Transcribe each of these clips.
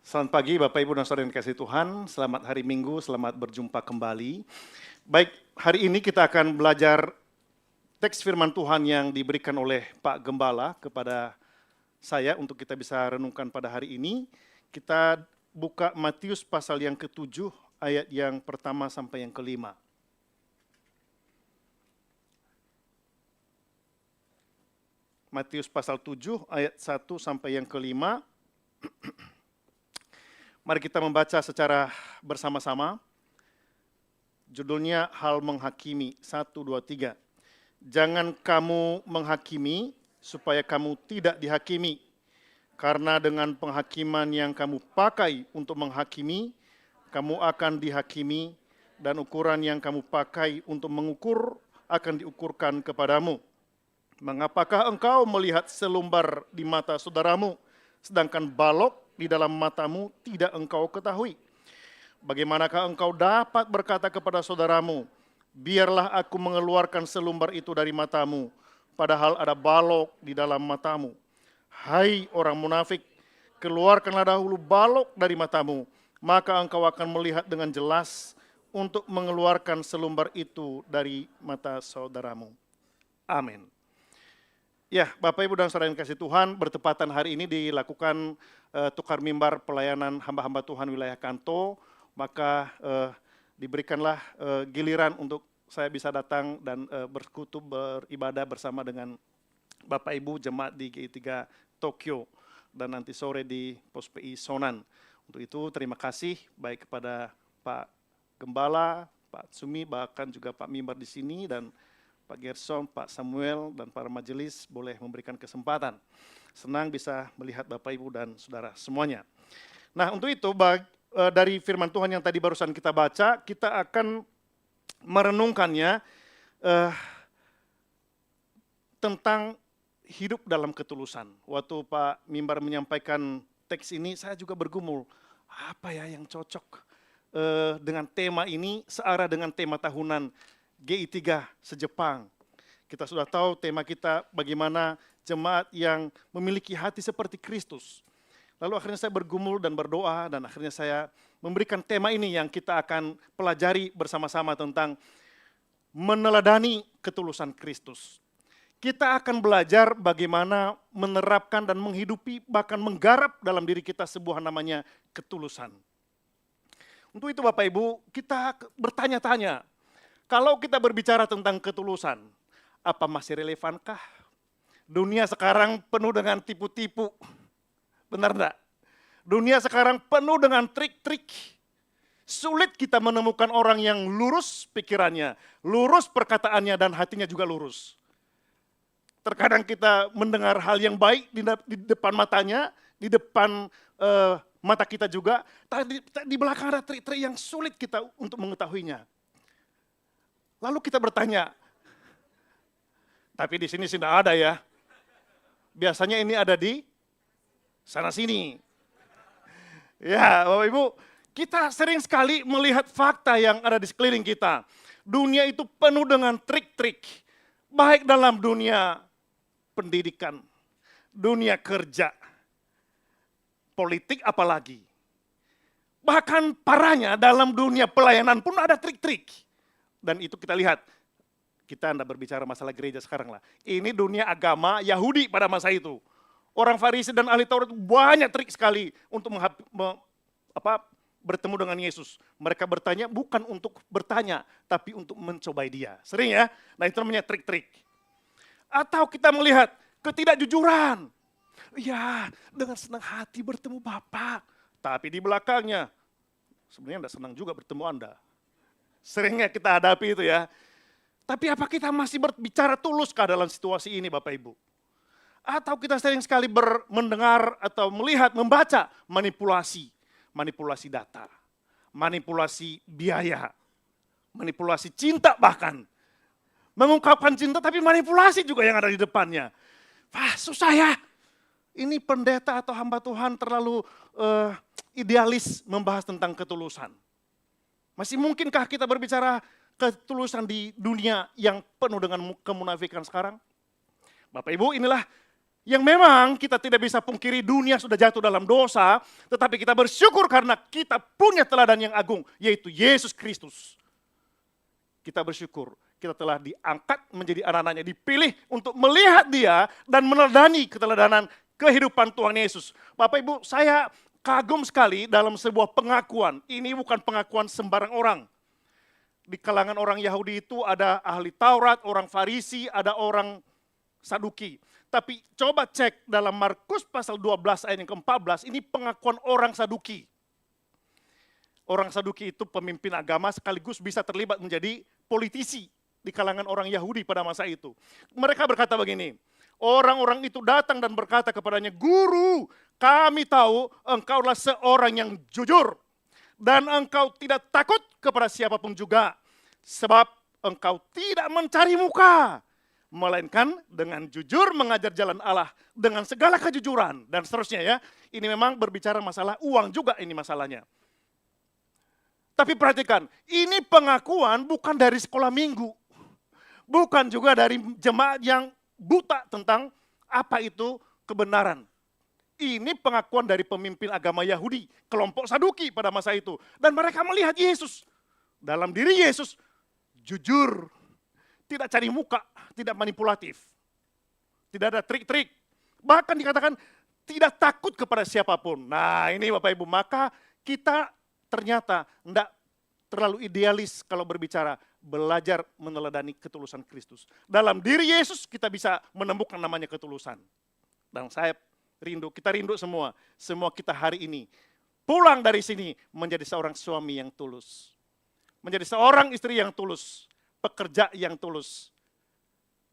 Selamat pagi Bapak Ibu dan Saudara yang dikasihi Tuhan, selamat hari Minggu, selamat berjumpa kembali. Baik, hari ini kita akan belajar teks firman Tuhan yang diberikan oleh Pak Gembala kepada saya untuk kita bisa renungkan pada hari ini. Kita buka Matius pasal yang ke-7 ayat yang pertama sampai yang ke-5. Matius pasal 7 ayat 1 sampai yang ke-5. Mari kita membaca secara bersama-sama. Judulnya Hal Menghakimi, 1, 2, 3. Jangan kamu menghakimi supaya kamu tidak dihakimi. Karena dengan penghakiman yang kamu pakai untuk menghakimi, kamu akan dihakimi, dan ukuran yang kamu pakai untuk mengukur akan diukurkan kepadamu. Mengapakah engkau melihat selumbar di mata saudaramu, sedangkan balok di dalam matamu tidak engkau ketahui? Bagaimanakah engkau dapat berkata kepada saudaramu, biarlah aku mengeluarkan selumbar itu dari matamu, padahal ada balok di dalam matamu? Hai orang munafik, keluarkanlah dahulu balok dari matamu, maka engkau akan melihat dengan jelas untuk mengeluarkan selumbar itu dari mata saudaramu. Amin. Ya, Bapak Ibu dan Saudara yang kasih Tuhan, bertepatan hari ini dilakukan tukar mimbar pelayanan hamba-hamba Tuhan wilayah Kanto, maka diberikanlah giliran untuk saya bisa datang dan bersekutu beribadah bersama dengan Bapak Ibu jemaat di GI3 Tokyo dan nanti sore di Pos PI Sonan. Untuk itu terima kasih baik kepada Pak Gembala, Pak Sumi, bahkan juga Pak Mimbar di sini, dan Pak Gerson, Pak Samuel, dan para majelis boleh memberikan kesempatan. Senang bisa melihat Bapak Ibu dan Saudara semuanya. Nah, untuk itu dari firman Tuhan yang tadi barusan kita baca, kita akan merenungkannya tentang hidup dalam ketulusan. Waktu Pak Mimbar menyampaikan teks ini, saya juga bergumul, apa ya yang cocok dengan tema ini, searah dengan tema tahunan GI3 se-Jepang. Kita sudah tahu tema kita bagaimana jemaat yang memiliki hati seperti Kristus. Lalu akhirnya saya bergumul dan berdoa, dan akhirnya saya memberikan tema ini yang kita akan pelajari bersama-sama tentang meneladani ketulusan Kristus. Kita akan belajar bagaimana menerapkan dan menghidupi, bahkan menggarap dalam diri kita sebuah namanya ketulusan. Untuk itu Bapak Ibu, kita bertanya-tanya, kalau kita berbicara tentang ketulusan, apa masih relevankah? Dunia sekarang penuh dengan tipu-tipu, benar enggak? Dunia sekarang penuh dengan trik-trik. Sulit kita menemukan orang yang lurus pikirannya, lurus perkataannya, dan hatinya juga lurus. Terkadang kita mendengar hal yang baik di depan matanya, di depan mata kita juga, tapi di belakang ada trik-trik yang sulit kita untuk mengetahuinya. Lalu kita bertanya, tapi di sini tidak ada ya. Biasanya ini ada di sana sini. Ya, Bapak Ibu, kita sering sekali melihat fakta yang ada di sekeliling kita. Dunia itu penuh dengan trik-trik, baik dalam dunia pendidikan, dunia kerja, politik apalagi. Bahkan parahnya dalam dunia pelayanan pun ada trik-trik. Dan itu kita lihat, kita tidak berbicara masalah gereja sekarang lah. Ini dunia agama Yahudi pada masa itu. Orang Farisi dan ahli Taurat banyak trik sekali untuk bertemu dengan Yesus. Mereka bertanya bukan untuk bertanya, tapi untuk mencobai dia. Sering ya, nah itu namanya trik-trik. Atau kita melihat ketidakjujuran. Ya, dengan senang hati bertemu Bapak. Tapi di belakangnya, sebenarnya tidak senang juga bertemu Anda. Seringnya kita hadapi itu ya. Tapi apa kita masih berbicara tuluskah dalam situasi ini Bapak Ibu? Atau kita sering sekali mendengar atau melihat, membaca manipulasi. Manipulasi data, manipulasi biaya, manipulasi cinta bahkan. Mengungkapkan cinta tapi manipulasi juga yang ada di depannya. Wah susah ya. Ini pendeta atau hamba Tuhan terlalu idealis membahas tentang ketulusan. Masih mungkinkah kita berbicara ketulusan di dunia yang penuh dengan kemunafikan sekarang? Bapak Ibu, inilah Yang memang kita tidak bisa pungkiri dunia sudah jatuh dalam dosa, tetapi kita bersyukur karena kita punya teladan yang agung, yaitu Yesus Kristus. Kita bersyukur, kita telah diangkat menjadi anak-anaknya, dipilih untuk melihat dia dan meneladani keteladanan kehidupan Tuhan Yesus. Bapak Ibu, saya kagum sekali dalam sebuah pengakuan. Ini bukan pengakuan sembarang orang. Di kalangan orang Yahudi itu ada ahli Taurat, orang Farisi, ada orang Saduki. Tapi coba cek dalam Markus pasal 12 ayat yang ke-14, ini pengakuan orang Saduki. Orang Saduki itu pemimpin agama sekaligus bisa terlibat menjadi politisi di kalangan orang Yahudi pada masa itu. Mereka berkata begini, orang-orang itu datang dan berkata kepadanya, "Guru, kami tahu engkaulah seorang yang jujur dan engkau tidak takut kepada siapapun juga, sebab engkau tidak mencari muka, melainkan dengan jujur mengajar jalan Allah dengan segala kejujuran," dan seterusnya ya. Ini memang berbicara masalah uang juga ini masalahnya. Tapi perhatikan, ini pengakuan bukan dari sekolah minggu. Bukan juga dari jemaat yang buta tentang apa itu kebenaran. Ini pengakuan dari pemimpin agama Yahudi, kelompok Saduki pada masa itu. Dan mereka melihat Yesus. Dalam diri Yesus, jujur, tidak cari muka, tidak manipulatif. Tidak ada trik-trik. Bahkan dikatakan tidak takut kepada siapapun. Nah ini Bapak Ibu, maka kita ternyata tidak terlalu idealis kalau berbicara, belajar meneladani ketulusan Kristus. Dalam diri Yesus kita bisa menemukan namanya ketulusan. Dan saya rindu, kita rindu semua kita hari ini pulang dari sini menjadi seorang suami yang tulus. Menjadi seorang istri yang tulus, pekerja yang tulus,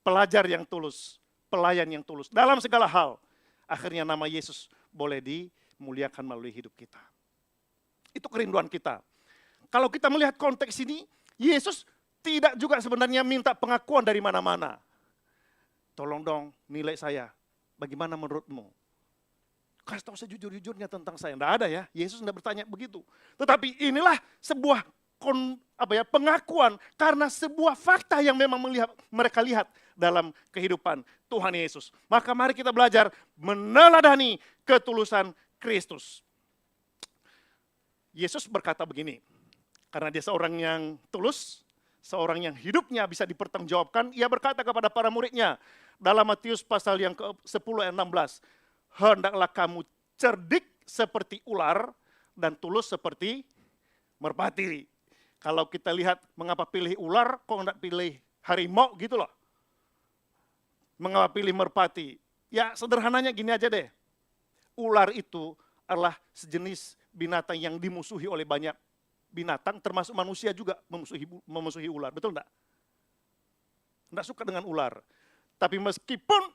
pelajar yang tulus, pelayan yang tulus. Dalam segala hal, akhirnya nama Yesus boleh dimuliakan melalui hidup kita. Itu kerinduan kita. Kalau kita melihat konteks ini, Yesus tidak juga sebenarnya minta pengakuan dari mana-mana. Tolong dong nilai saya, bagaimana menurutmu? Kasih tahu sejujur-jujurnya tentang saya. Tidak ada ya, Yesus tidak bertanya begitu. Tetapi inilah sebuah pengakuan karena sebuah fakta yang memang mereka lihat dalam kehidupan Tuhan Yesus. Maka mari kita belajar meneladani ketulusan Kristus. Yesus berkata begini, karena dia seorang yang tulus, seorang yang hidupnya bisa dipertanggungjawabkan, ia berkata kepada para muridnya dalam Matius pasal yang ke-10 ayat 16, "Hendaklah kamu cerdik seperti ular dan tulus seperti merpati." Kalau kita lihat mengapa pilih ular, kok enggak pilih harimau gitu loh. Mengapa pilih merpati? Ya sederhananya gini aja deh. Ular itu adalah sejenis binatang yang dimusuhi oleh banyak binatang, termasuk manusia juga memusuhi ular. Betul enggak? Enggak suka dengan ular. Tapi meskipun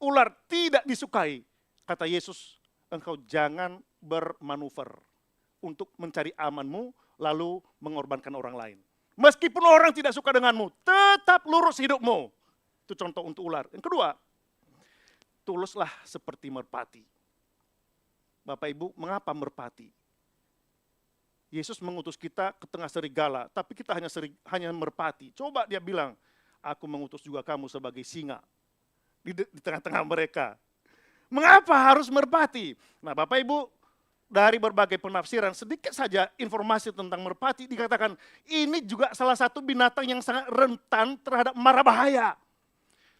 ular tidak disukai, kata Yesus, engkau jangan bermanuver untuk mencari amanmu, lalu mengorbankan orang lain. Meskipun orang tidak suka denganmu, tetap lurus hidupmu. Itu contoh untuk ular. Yang kedua, tuluslah seperti merpati. Bapak Ibu, mengapa merpati? Yesus mengutus kita ke tengah serigala, tapi kita hanya merpati. Coba dia bilang, aku mengutus juga kamu sebagai singa di tengah-tengah mereka. Mengapa harus merpati? Nah Bapak Ibu, dari berbagai penafsiran, sedikit saja informasi tentang merpati dikatakan, ini juga salah satu binatang yang sangat rentan terhadap mara bahaya.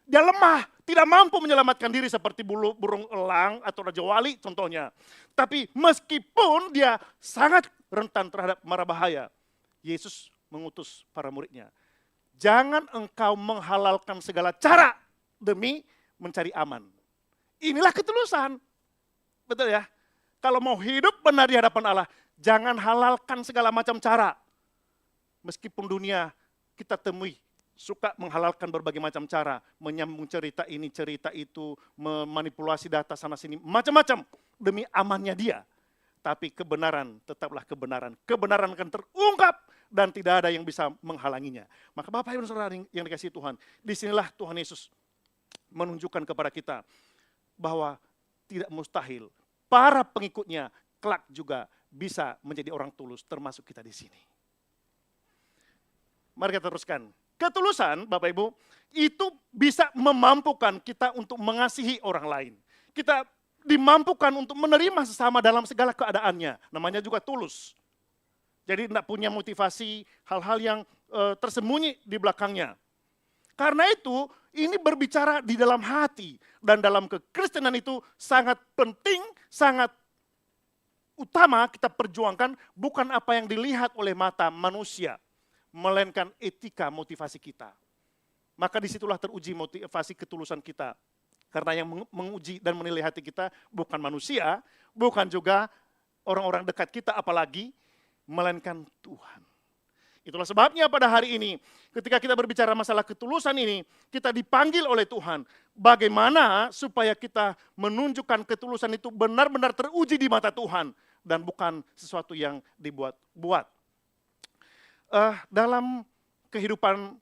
Dia lemah, tidak mampu menyelamatkan diri seperti burung elang atau raja wali contohnya. Tapi meskipun dia sangat rentan terhadap mara bahaya, Yesus mengutus para muridnya. Jangan engkau menghalalkan segala cara demi mencari aman. Inilah ketulusan. Betul ya? Kalau mau hidup benar di hadapan Allah, jangan halalkan segala macam cara. Meskipun dunia kita temui suka menghalalkan berbagai macam cara, menyambung cerita ini, cerita itu, memanipulasi data sana sini, macam-macam demi amannya dia. Tapi kebenaran tetaplah kebenaran. Kebenaran akan terungkap dan tidak ada yang bisa menghalanginya. Maka Bapak Ibu Saudara yang dikasihi Tuhan, disinilah Tuhan Yesus menunjukkan kepada kita bahwa tidak mustahil para pengikutnya kelak juga bisa menjadi orang tulus, termasuk kita di sini. Mari kita teruskan. Ketulusan, Bapak Ibu, itu bisa memampukan kita untuk mengasihi orang lain. Kita dimampukan untuk menerima sesama dalam segala keadaannya. Namanya juga tulus. Jadi tidak punya motivasi hal-hal yang tersembunyi di belakangnya. Karena itu, ini berbicara di dalam hati. Dan dalam kekristenan itu sangat penting, sangat utama kita perjuangkan bukan apa yang dilihat oleh mata manusia, melainkan etika motivasi kita. Maka disitulah teruji motivasi ketulusan kita. Karena yang menguji dan menilai hati kita bukan manusia, bukan juga orang-orang dekat kita apalagi, melainkan Tuhan. Itulah sebabnya pada hari ini ketika kita berbicara masalah ketulusan ini, kita dipanggil oleh Tuhan. Bagaimana supaya kita menunjukkan ketulusan itu benar-benar teruji di mata Tuhan dan bukan sesuatu yang dibuat-buat. Dalam kehidupan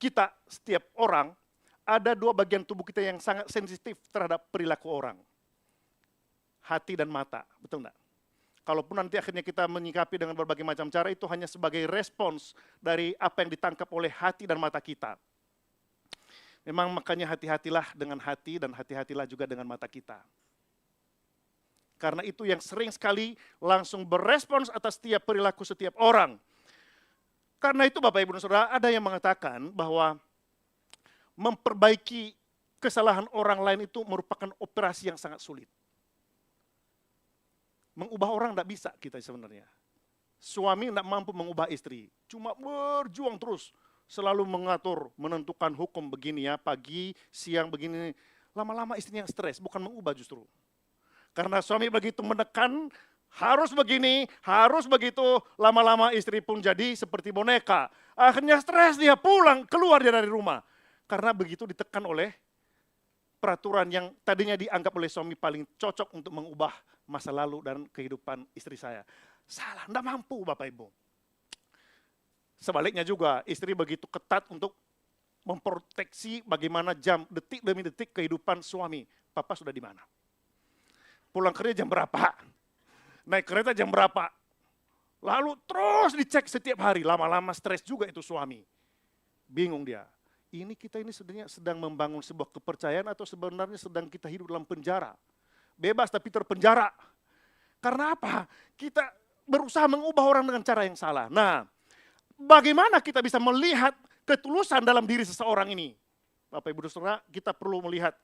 kita, setiap orang, ada dua bagian tubuh kita yang sangat sensitif terhadap perilaku orang. Hati dan mata, betul enggak? Kalaupun nanti akhirnya kita menyikapi dengan berbagai macam cara, itu hanya sebagai respons dari apa yang ditangkap oleh hati dan mata kita. Memang makanya hati-hatilah dengan hati dan hati-hatilah juga dengan mata kita. Karena itu yang sering sekali langsung berespons atas setiap perilaku setiap orang. Karena itu Bapak Ibu dan Saudara, ada yang mengatakan bahwa memperbaiki kesalahan orang lain itu merupakan operasi yang sangat sulit. Mengubah orang tidak bisa kita sebenarnya. Suami tidak mampu mengubah istri. Cuma berjuang terus. Selalu mengatur, menentukan hukum begini ya. Pagi, siang begini. Lama-lama istrinya yang stres, bukan mengubah justru. Karena suami begitu menekan, harus begini, harus begitu. Lama-lama istri pun jadi seperti boneka. Akhirnya stres dia pulang, keluar dia dari rumah. Karena begitu ditekan oleh peraturan yang tadinya dianggap oleh suami paling cocok untuk mengubah masa lalu dan kehidupan istri saya. Salah, tidak mampu Bapak Ibu. Sebaliknya juga, istri begitu ketat untuk memproteksi bagaimana jam, detik demi detik kehidupan suami. Papa sudah di mana? Pulang kerja jam berapa? Naik kereta jam berapa? Lalu terus dicek setiap hari, lama-lama stres juga itu suami. Bingung dia. Ini kita ini sebenarnya sedang membangun sebuah kepercayaan atau sebenarnya sedang kita hidup dalam penjara. Bebas tapi terpenjara. Karena apa? Kita berusaha mengubah orang dengan cara yang salah. Nah, bagaimana kita bisa melihat ketulusan dalam diri seseorang ini? Bapak Ibu Saudara, kita perlu melihat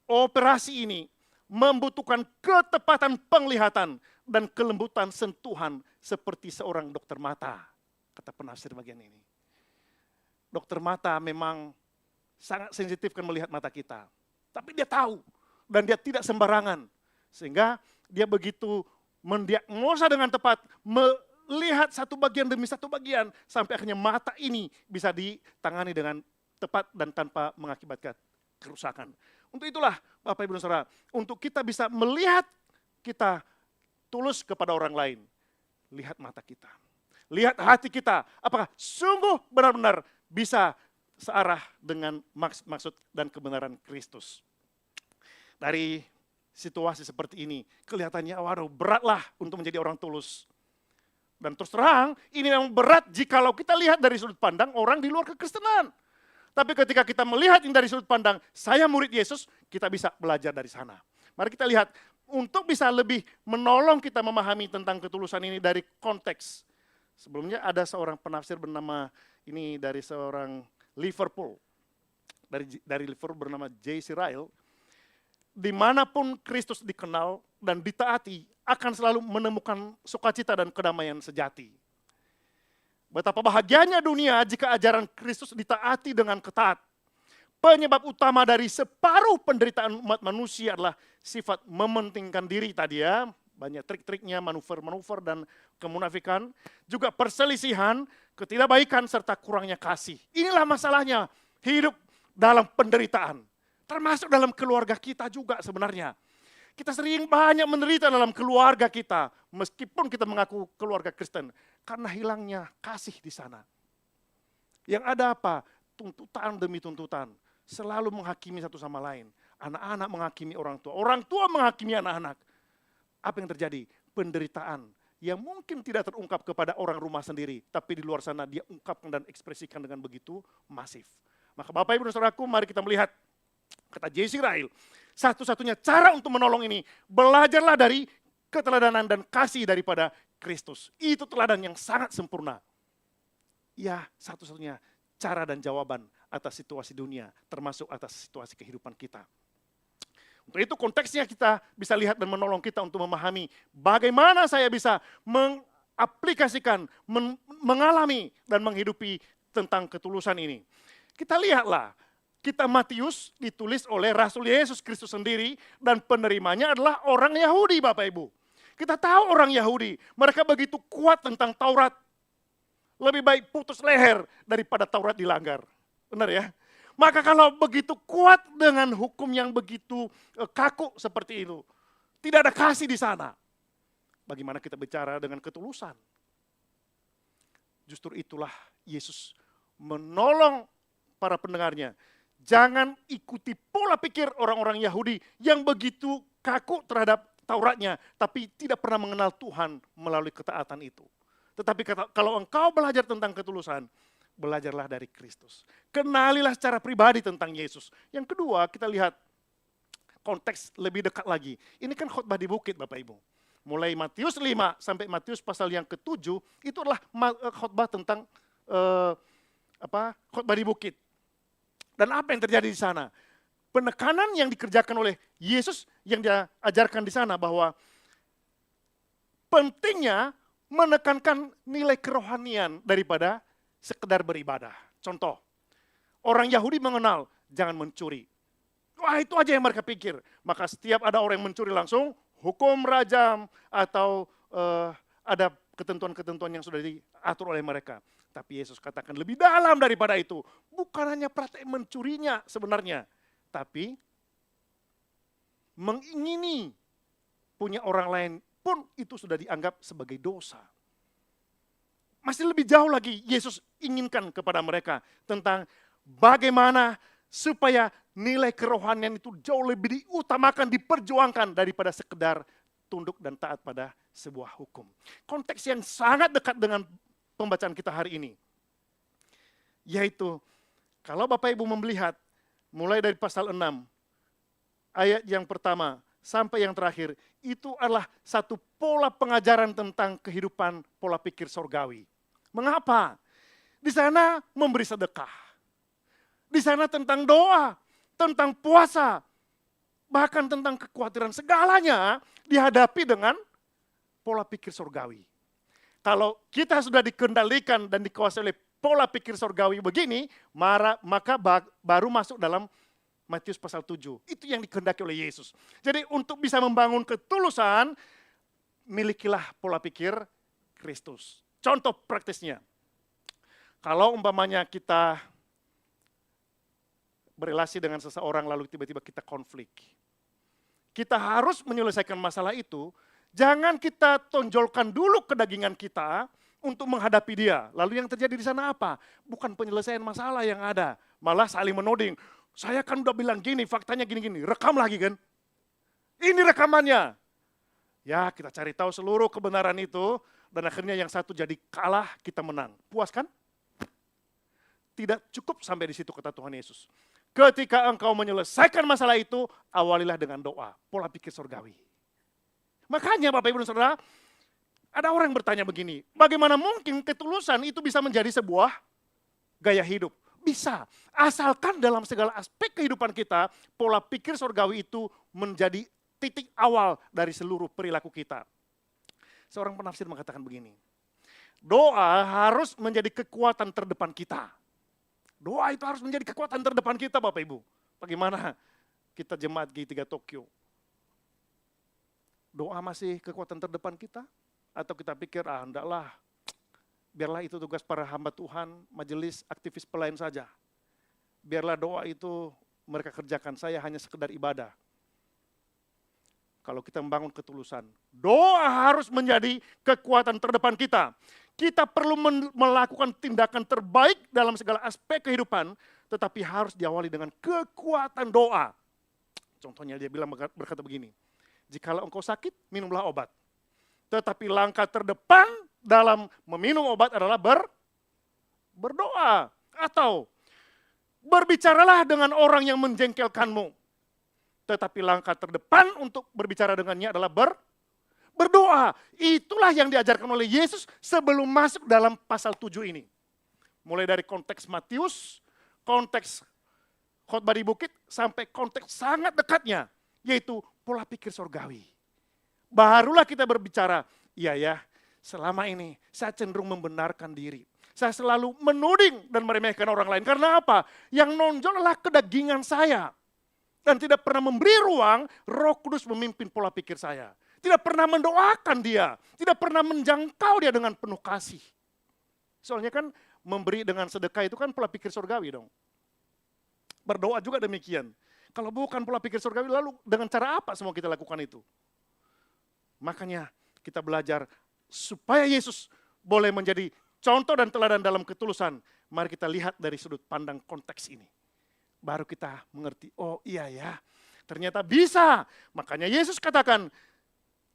operasi ini membutuhkan ketepatan penglihatan dan kelembutan sentuhan seperti seorang dokter mata. Kata penafsir bagian ini. Dokter mata memang sangat sensitif kan melihat mata kita. Tapi dia tahu dan dia tidak sembarangan. Sehingga dia begitu mendiagnosa dengan tepat, melihat satu bagian demi satu bagian, sampai akhirnya mata ini bisa ditangani dengan tepat dan tanpa mengakibatkan kerusakan. Untuk itulah Bapak Ibu dan Saudara, untuk kita bisa melihat kita tulus kepada orang lain, lihat mata kita. Lihat hati kita, apakah sungguh benar-benar bisa searah dengan maksud dan kebenaran Kristus. Dari situasi seperti ini, kelihatannya waduh beratlah untuk menjadi orang tulus. Dan terus terang, ini memang berat jikalau kita lihat dari sudut pandang orang di luar kekristenan. Tapi ketika kita melihat ini dari sudut pandang, saya murid Yesus, kita bisa belajar dari sana. Mari kita lihat, untuk bisa lebih menolong kita memahami tentang ketulusan ini dari konteks. Sebelumnya ada seorang penafsir bernama, ini dari seorang Liverpool. Dari Liverpool bernama J.C. Ryle. Dimanapun Kristus dikenal dan ditaati, akan selalu menemukan sukacita dan kedamaian sejati. Betapa bahagianya dunia jika ajaran Kristus ditaati dengan ketat. Penyebab utama dari separuh penderitaan umat manusia adalah sifat mementingkan diri tadi ya. Banyak trik-triknya, manuver-manuver dan kemunafikan. Juga perselisihan, ketidakbaikan serta kurangnya kasih. Inilah masalahnya hidup dalam penderitaan. Termasuk dalam keluarga kita juga sebenarnya. Kita sering banyak menderita dalam keluarga kita, meskipun kita mengaku keluarga Kristen, karena hilangnya kasih di sana. Yang ada apa? Tuntutan demi tuntutan, selalu menghakimi satu sama lain. Anak-anak menghakimi orang tua menghakimi anak-anak. Apa yang terjadi? Penderitaan yang mungkin tidak terungkap kepada orang rumah sendiri, tapi di luar sana dia ungkapkan dan ekspresikan dengan begitu masif. Maka Bapak Ibu dan Saudaraku, mari kita melihat kata J.C. Ryle, satu-satunya cara untuk menolong ini, belajarlah dari keteladanan dan kasih daripada Kristus. Itu teladan yang sangat sempurna. Ya, satu-satunya cara dan jawaban atas situasi dunia, termasuk atas situasi kehidupan kita. Untuk itu konteksnya kita bisa lihat dan menolong kita untuk memahami bagaimana saya bisa mengaplikasikan, mengalami dan menghidupi tentang ketulusan ini. Kita lihatlah, kitab Matius ditulis oleh Rasul Yesus Kristus sendiri dan penerimanya adalah orang Yahudi, Bapak Ibu. Kita tahu orang Yahudi, mereka begitu kuat tentang Taurat. Lebih baik putus leher daripada Taurat dilanggar. Benar ya? Maka kalau begitu kuat dengan hukum yang begitu kaku seperti itu, tidak ada kasih di sana. Bagaimana kita bicara dengan ketulusan? Justru itulah Yesus menolong para pendengarnya. Jangan ikuti pola pikir orang-orang Yahudi yang begitu kaku terhadap Tauratnya, tapi tidak pernah mengenal Tuhan melalui ketaatan itu. Tetapi kalau engkau belajar tentang ketulusan, belajarlah dari Kristus. Kenalilah secara pribadi tentang Yesus. Yang kedua, kita lihat konteks lebih dekat lagi. Ini kan khotbah di bukit, Bapak Ibu. Mulai Matius 5 sampai Matius pasal yang ke-7, itu adalah khotbah tentang khotbah di bukit. Dan apa yang terjadi di sana? Penekanan yang dikerjakan oleh Yesus yang dia ajarkan di sana bahwa pentingnya menekankan nilai kerohanian daripada sekedar beribadah. Contoh, orang Yahudi mengenal jangan mencuri. Wah, itu aja yang mereka pikir. Maka setiap ada orang yang mencuri langsung hukum rajam atau ada ketentuan-ketentuan yang sudah diatur oleh mereka. Tapi Yesus katakan lebih dalam daripada itu. Bukan hanya praktek mencurinya sebenarnya, tapi mengingini punya orang lain pun itu sudah dianggap sebagai dosa. Masih lebih jauh lagi Yesus inginkan kepada mereka tentang bagaimana supaya nilai kerohanian itu jauh lebih diutamakan, diperjuangkan daripada sekedar tunduk dan taat pada sebuah hukum. Konteks yang sangat dekat dengan pembacaan kita hari ini. Yaitu kalau Bapak Ibu melihat mulai dari pasal 6 ayat yang pertama sampai yang terakhir, itu adalah satu pola pengajaran tentang kehidupan pola pikir sorgawi. Mengapa? Di sana memberi sedekah. Di sana tentang doa, tentang puasa, bahkan tentang kekhawatiran segalanya dihadapi dengan pola pikir sorgawi. Kalau kita sudah dikendalikan dan dikuasai oleh pola pikir sorgawi begini, maka baru masuk dalam Matius pasal 7. Itu yang dikehendaki oleh Yesus. Jadi untuk bisa membangun ketulusan, milikilah pola pikir Kristus. Contoh praktisnya. Kalau umpamanya kita berrelasi dengan seseorang lalu tiba-tiba kita konflik. Kita harus menyelesaikan masalah itu, jangan kita tonjolkan dulu kedagingan kita untuk menghadapi dia. Lalu yang terjadi di sana apa? Bukan penyelesaian masalah yang ada, malah saling menuding. Saya kan udah bilang gini, faktanya gini-gini, rekam lagi kan. Ini rekamannya. Ya, kita cari tahu seluruh kebenaran itu, dan akhirnya yang satu jadi kalah, kita menang. Puas kan? Tidak cukup sampai di situ kata Tuhan Yesus. Ketika engkau menyelesaikan masalah itu, awalilah dengan doa, pola pikir surgawi. Makanya Bapak Ibu dan Saudara, ada orang yang bertanya begini, bagaimana mungkin ketulusan itu bisa menjadi sebuah gaya hidup? Bisa, asalkan dalam segala aspek kehidupan kita, pola pikir surgawi itu menjadi titik awal dari seluruh perilaku kita. Seorang penafsir mengatakan begini, doa harus menjadi kekuatan terdepan kita. Doa itu harus menjadi kekuatan terdepan kita Bapak Ibu. Bagaimana kita jemaat G3 Tokyo? Doa masih kekuatan terdepan kita? Atau kita pikir, hendaklah, biarlah itu tugas para hamba Tuhan, majelis, aktivis pelayan saja. Biarlah doa itu mereka kerjakan, saya hanya sekedar ibadah. Kalau kita membangun ketulusan, doa harus menjadi kekuatan terdepan kita. Kita perlu melakukan tindakan terbaik dalam segala aspek kehidupan, tetapi harus diawali dengan kekuatan doa. Contohnya dia bilang berkata begini, jikalau engkau sakit, minumlah obat. Tetapi langkah terdepan dalam meminum obat adalah berdoa. Atau berbicaralah dengan orang yang menjengkelkanmu. Tetapi langkah terdepan untuk berbicara dengannya adalah berdoa. Itulah yang diajarkan oleh Yesus sebelum masuk dalam pasal 7 ini. Mulai dari konteks Matius, konteks khotbah di bukit, sampai konteks sangat dekatnya, yaitu pola pikir surgawi. Barulah kita berbicara, iya ya, selama ini saya cenderung membenarkan diri. Saya selalu menuding dan meremehkan orang lain. Karena apa? Yang nonjol adalah kedagingan saya. Dan tidak pernah memberi ruang Roh Kudus memimpin pola pikir saya. Tidak pernah mendoakan dia. Tidak pernah menjangkau dia dengan penuh kasih. Soalnya kan memberi dengan sedekah itu kan pola pikir surgawi dong. Berdoa juga demikian. Kalau bukan pola pikir surgawi, lalu dengan cara apa semua kita lakukan itu? Makanya kita belajar supaya Yesus boleh menjadi contoh dan teladan dalam ketulusan. Mari kita lihat dari sudut pandang konteks ini. Baru kita mengerti, oh iya ya, ternyata bisa. Makanya Yesus katakan,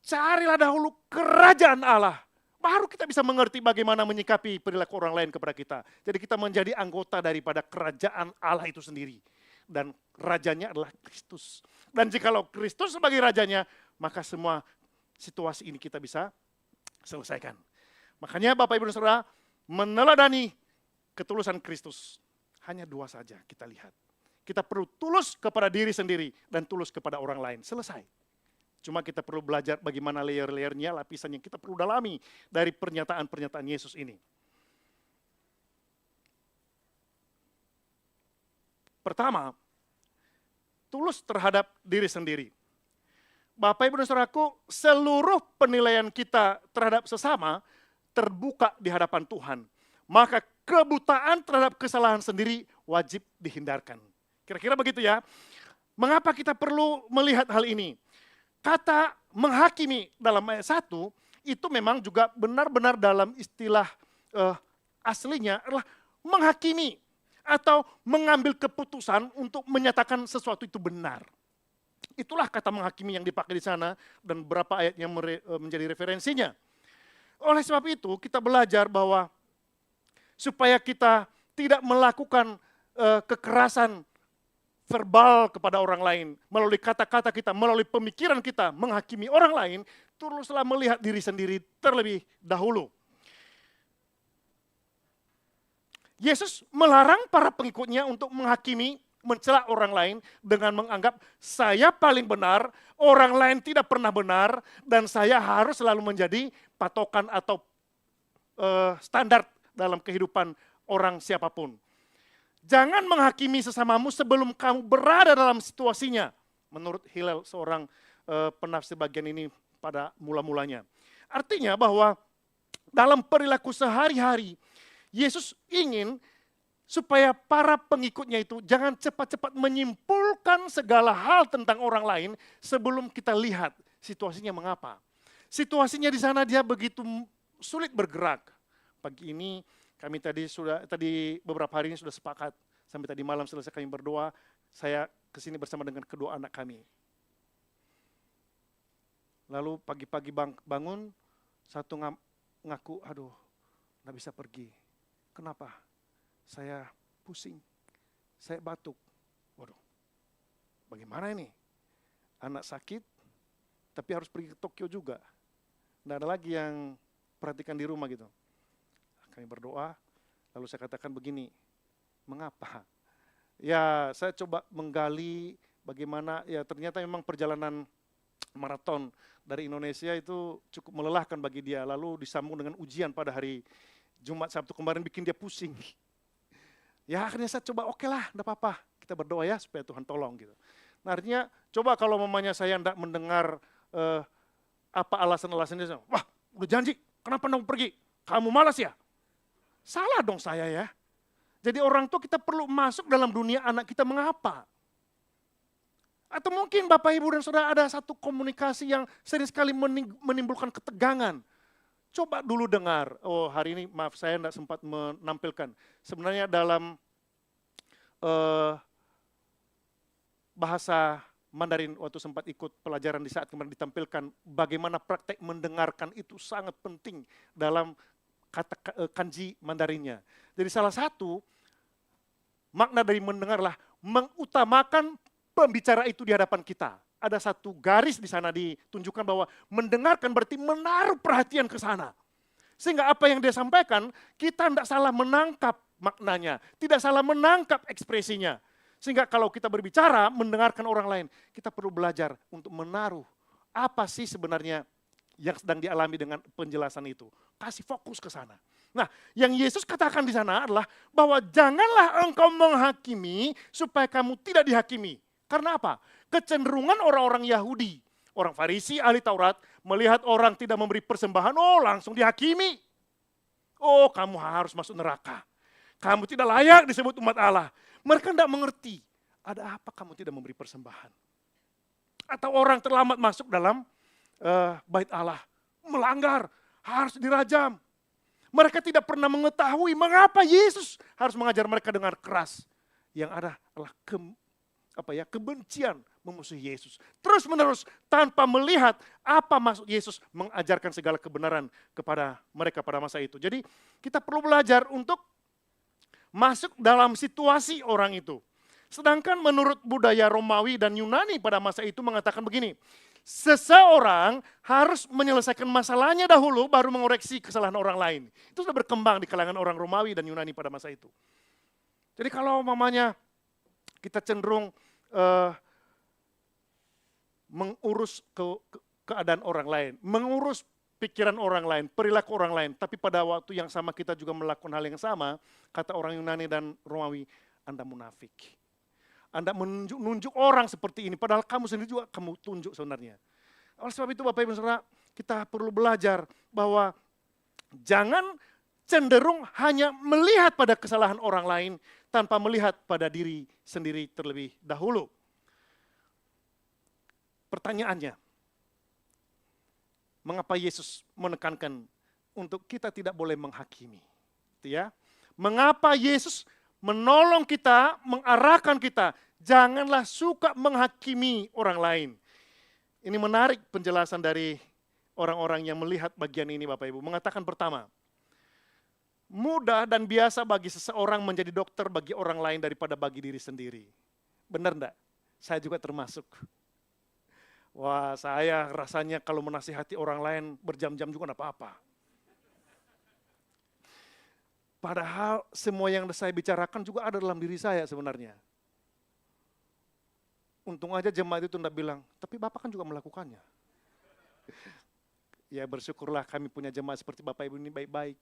carilah dahulu kerajaan Allah. Baru kita bisa mengerti bagaimana menyikapi perilaku orang lain kepada kita. Jadi kita menjadi anggota daripada kerajaan Allah itu sendiri. Dan rajanya adalah Kristus. Dan jikalau Kristus sebagai rajanya, maka semua situasi ini kita bisa selesaikan. Makanya Bapak Ibu dan Saudara, meneladani ketulusan Kristus. Hanya dua saja kita lihat. Kita perlu tulus kepada diri sendiri dan tulus kepada orang lain. Selesai. Cuma kita perlu belajar bagaimana layer-layernya, lapisan yang kita perlu dalami dari pernyataan-pernyataan Yesus ini. Pertama, tulus terhadap diri sendiri. Bapak Ibu dan Saudaraku, seluruh penilaian kita terhadap sesama terbuka di hadapan Tuhan. Maka kebutaan terhadap kesalahan sendiri wajib dihindarkan. Kira-kira begitu ya. Mengapa kita perlu melihat hal ini? Kata menghakimi dalam ayat 1 itu memang juga benar-benar dalam istilah aslinya adalah menghakimi atau mengambil keputusan untuk menyatakan sesuatu itu benar. Itulah kata menghakimi yang dipakai di sana dan beberapa ayat yang menjadi referensinya. Oleh sebab itu kita belajar bahwa supaya kita tidak melakukan kekerasan verbal kepada orang lain, melalui kata-kata kita, melalui pemikiran kita, menghakimi orang lain, teruslah melihat diri sendiri terlebih dahulu. Yesus melarang para pengikutnya untuk menghakimi, mencela orang lain dengan menganggap saya paling benar, orang lain tidak pernah benar, dan saya harus selalu menjadi patokan atau standar dalam kehidupan orang siapapun. Jangan menghakimi sesamamu sebelum kamu berada dalam situasinya. Menurut Hillel, seorang penafsir bagian ini pada mula-mulanya. Artinya bahwa dalam perilaku sehari-hari, Yesus ingin supaya para pengikutnya itu jangan cepat-cepat menyimpulkan segala hal tentang orang lain sebelum kita lihat situasinya mengapa. Situasinya di sana dia begitu sulit bergerak. Pagi ini kami tadi beberapa hari ini sudah sepakat, sampai tadi malam selesai kami berdoa, saya kesini bersama dengan kedua anak kami. Lalu pagi-pagi bangun, satu ngaku, aduh, nggak bisa pergi. Kenapa? Saya pusing, saya batuk. Waduh, bagaimana ini? Anak sakit, tapi harus pergi ke Tokyo juga. Nggak ada lagi yang perhatikan di rumah gitu. Kami berdoa, lalu saya katakan begini, mengapa? Ya saya coba menggali bagaimana, ya ternyata memang perjalanan maraton dari Indonesia itu cukup melelahkan bagi dia. Lalu disambung dengan ujian pada hari Jumat Sabtu kemarin bikin dia pusing. Ya akhirnya saya coba oke lah, enggak apa-apa, kita berdoa ya supaya Tuhan tolong gitu. Nah artinya coba kalau mamanya saya enggak mendengar apa alasan-alasannya, wah udah janji, kenapa enggak pergi? Kamu malas ya? Salah dong saya ya. Jadi orang tua kita perlu masuk dalam dunia anak kita mengapa. Atau mungkin Bapak Ibu dan Saudara ada satu komunikasi yang sering sekali menimbulkan ketegangan. Coba dulu dengar, oh hari ini maaf saya tidak sempat menampilkan. Sebenarnya dalam bahasa Mandarin waktu sempat ikut pelajaran di saat kemarin ditampilkan bagaimana praktek mendengarkan itu sangat penting dalam kanji Mandarinnya. Jadi salah satu makna dari mendengarlah mengutamakan pembicara itu di hadapan kita. Ada satu garis di sana ditunjukkan bahwa mendengarkan berarti menaruh perhatian ke sana. Sehingga apa yang dia sampaikan, kita tidak salah menangkap maknanya, tidak salah menangkap ekspresinya. Sehingga kalau kita berbicara, mendengarkan orang lain, kita perlu belajar untuk menaruh apa sih sebenarnya yang sedang dialami dengan penjelasan itu. Kasih fokus ke sana. Nah, yang Yesus katakan di sana adalah bahwa janganlah engkau menghakimi supaya kamu tidak dihakimi. Karena apa? Kecenderungan orang-orang Yahudi, orang Farisi, ahli Taurat, melihat orang tidak memberi persembahan, oh langsung dihakimi. Oh, kamu harus masuk neraka. Kamu tidak layak disebut umat Allah. Mereka tidak mengerti, ada apa kamu tidak memberi persembahan. Atau orang terlambat masuk dalam bait Allah, melanggar, harus dirajam. Mereka tidak pernah mengetahui mengapa Yesus harus mengajar mereka dengan keras. Yang ada adalah kebencian memusuhi Yesus. Terus menerus tanpa melihat apa maksud Yesus mengajarkan segala kebenaran kepada mereka pada masa itu. Jadi kita perlu belajar untuk masuk dalam situasi orang itu. Sedangkan menurut budaya Romawi dan Yunani pada masa itu mengatakan begini, seseorang harus menyelesaikan masalahnya dahulu baru mengoreksi kesalahan orang lain. Itu sudah berkembang di kalangan orang Romawi dan Yunani pada masa itu. Jadi kalau mamanya kita cenderung mengurus keadaan orang lain, mengurus pikiran orang lain, perilaku orang lain, tapi pada waktu yang sama kita juga melakukan hal yang sama, kata orang Yunani dan Romawi, Anda munafik. Anda menunjuk orang seperti ini, padahal kamu sendiri juga kamu tunjuk sebenarnya. Oleh sebab itu Bapak Ibu Saudara, kita perlu belajar bahwa jangan cenderung hanya melihat pada kesalahan orang lain tanpa melihat pada diri sendiri terlebih dahulu. Pertanyaannya, mengapa Yesus menekankan untuk kita tidak boleh menghakimi? Itu ya. Mengapa Yesus menolong kita, mengarahkan kita, janganlah suka menghakimi orang lain. Ini menarik penjelasan dari orang-orang yang melihat bagian ini Bapak Ibu. Mengatakan pertama, mudah dan biasa bagi seseorang menjadi dokter bagi orang lain daripada bagi diri sendiri. Benar enggak? Saya juga termasuk. Wah, saya rasanya kalau menasihati orang lain berjam-jam juga enggak apa-apa. Padahal semua yang saya bicarakan juga ada dalam diri saya sebenarnya. Untung aja jemaat itu enggak bilang, tapi Bapak kan juga melakukannya. Ya bersyukurlah kami punya jemaat seperti Bapak Ibu ini baik-baik.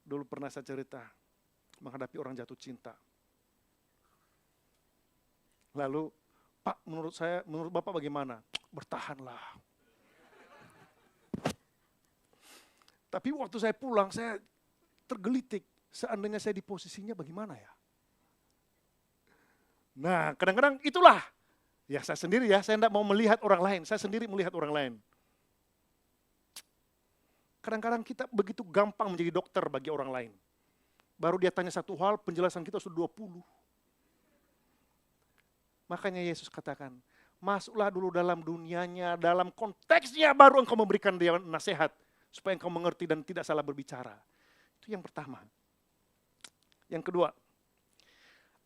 Dulu pernah saya cerita, menghadapi orang jatuh cinta. Lalu, Pak, menurut Bapak bagaimana? Bertahanlah. Tapi waktu saya pulang, saya tergelitik. Seandainya saya di posisinya bagaimana ya? Nah, kadang-kadang itulah. Ya saya sendiri ya, saya tidak mau melihat orang lain. Saya sendiri melihat orang lain. Kadang-kadang kita begitu gampang menjadi dokter bagi orang lain. Baru dia tanya satu hal, penjelasan kita sudah 20. Makanya Yesus katakan, masuklah dulu dalam dunianya, dalam konteksnya baru engkau memberikan dia nasihat. Supaya engkau mengerti dan tidak salah berbicara. Itu yang pertama. Yang kedua,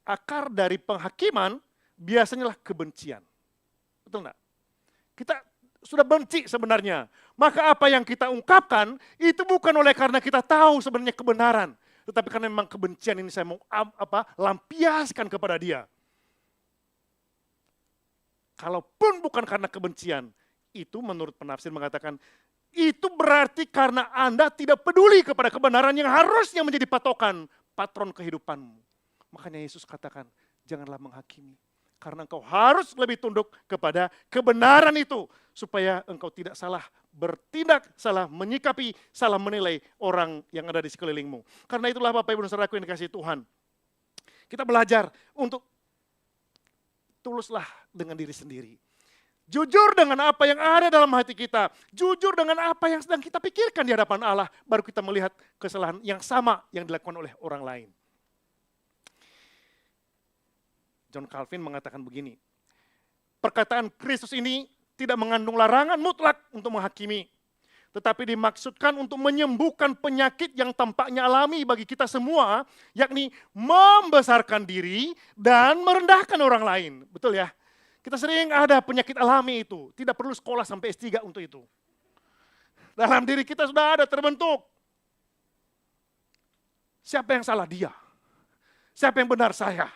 akar dari penghakiman biasanya lah kebencian. Betul enggak? Kita sudah benci sebenarnya. Maka apa yang kita ungkapkan itu bukan oleh karena kita tahu sebenarnya kebenaran. Tetapi karena memang kebencian ini saya mau lampiaskan kepada dia. Kalaupun bukan karena kebencian, itu menurut penafsir mengatakan, itu berarti karena Anda tidak peduli kepada kebenaran yang harusnya menjadi patokan, patron kehidupanmu. Makanya Yesus katakan, janganlah menghakimi. Karena engkau harus lebih tunduk kepada kebenaran itu. Supaya engkau tidak salah bertindak, salah menyikapi, salah menilai orang yang ada di sekelilingmu. Karena itulah Bapak Ibu dan Saudaraku yang dikasihi Tuhan. Kita belajar untuk tuluslah dengan diri sendiri. Jujur dengan apa yang ada dalam hati kita. Jujur dengan apa yang sedang kita pikirkan di hadapan Allah. Baru kita melihat kesalahan yang sama yang dilakukan oleh orang lain. John Calvin mengatakan begini, perkataan Kristus ini tidak mengandung larangan mutlak untuk menghakimi, tetapi dimaksudkan untuk menyembuhkan penyakit yang tampaknya alami bagi kita semua, yakni membesarkan diri dan merendahkan orang lain. Betul ya? Kita sering ada penyakit alami itu, tidak perlu sekolah sampai S3 untuk itu. Dalam diri kita sudah ada terbentuk. Siapa yang salah? Dia. Siapa yang benar? Saya.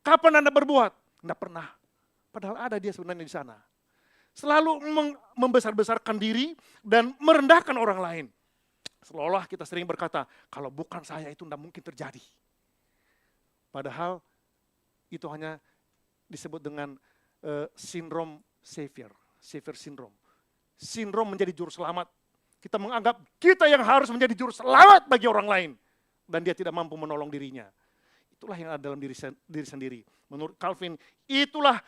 Kapan Anda berbuat? Tidak pernah. Padahal ada dia sebenarnya di sana. Selalu membesar-besarkan diri dan merendahkan orang lain. Seolah kita sering berkata, kalau bukan saya itu tidak mungkin terjadi. Padahal itu hanya disebut dengan sindrom Savior syndrome. Sindrom menjadi juru selamat. Kita menganggap kita yang harus menjadi juru selamat bagi orang lain. Dan dia tidak mampu menolong dirinya. Itulah yang ada dalam diri sendiri. Menurut Calvin, itulah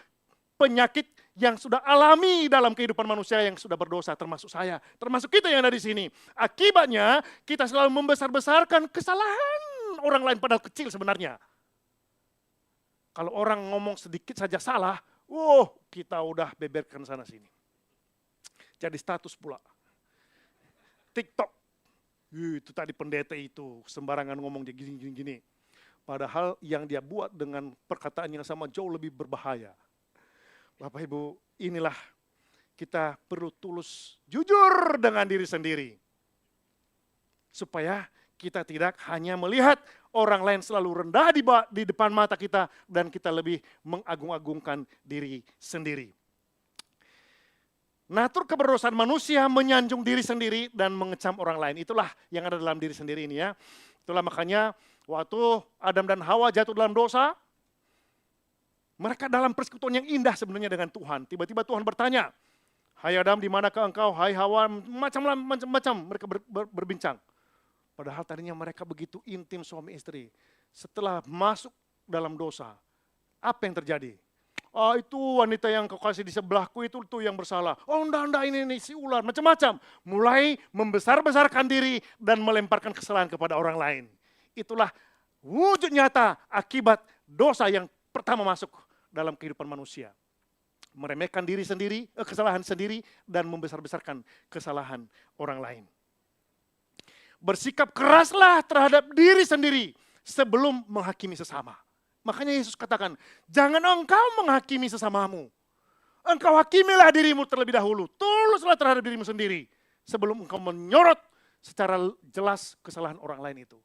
penyakit yang sudah alami dalam kehidupan manusia yang sudah berdosa, termasuk saya, termasuk kita yang ada di sini. Akibatnya kita selalu membesar-besarkan kesalahan orang lain padahal kecil sebenarnya. Kalau orang ngomong sedikit saja salah, kita udah beberkan sana sini. Jadi status pula. TikTok, itu tadi pendeta itu sembarangan ngomong dia gini. Padahal yang dia buat dengan perkataan yang sama jauh lebih berbahaya. Bapak Ibu, inilah kita perlu tulus, jujur dengan diri sendiri. Supaya kita tidak hanya melihat orang lain selalu rendah di depan mata kita dan kita lebih mengagung-agungkan diri sendiri. Natur keberdosaan manusia menyanjung diri sendiri dan mengecam orang lain. Itulah yang ada dalam diri sendiri ini ya. Itulah makanya waktu Adam dan Hawa jatuh dalam dosa, mereka dalam persekutuan yang indah sebenarnya dengan Tuhan. Tiba-tiba Tuhan bertanya, hai Adam di manakah engkau, hai Hawa, macam-macam mereka berbincang. Padahal tadinya mereka begitu intim suami istri. Setelah masuk dalam dosa, apa yang terjadi? Itu wanita yang kau kasih di sebelahku itu yang bersalah. Enggak, ini si ular, macam-macam. Mulai membesar-besarkan diri dan melemparkan kesalahan kepada orang lain. Itulah wujud nyata akibat dosa yang pertama masuk dalam kehidupan manusia. Meremehkan diri sendiri, kesalahan sendiri, dan membesar-besarkan kesalahan orang lain. Bersikap keraslah terhadap diri sendiri sebelum menghakimi sesama. Makanya Yesus katakan, jangan engkau menghakimi sesamamu. Engkau hakimilah dirimu terlebih dahulu. Tuluslah terhadap dirimu sendiri sebelum engkau menyorot secara jelas kesalahan orang lain itu.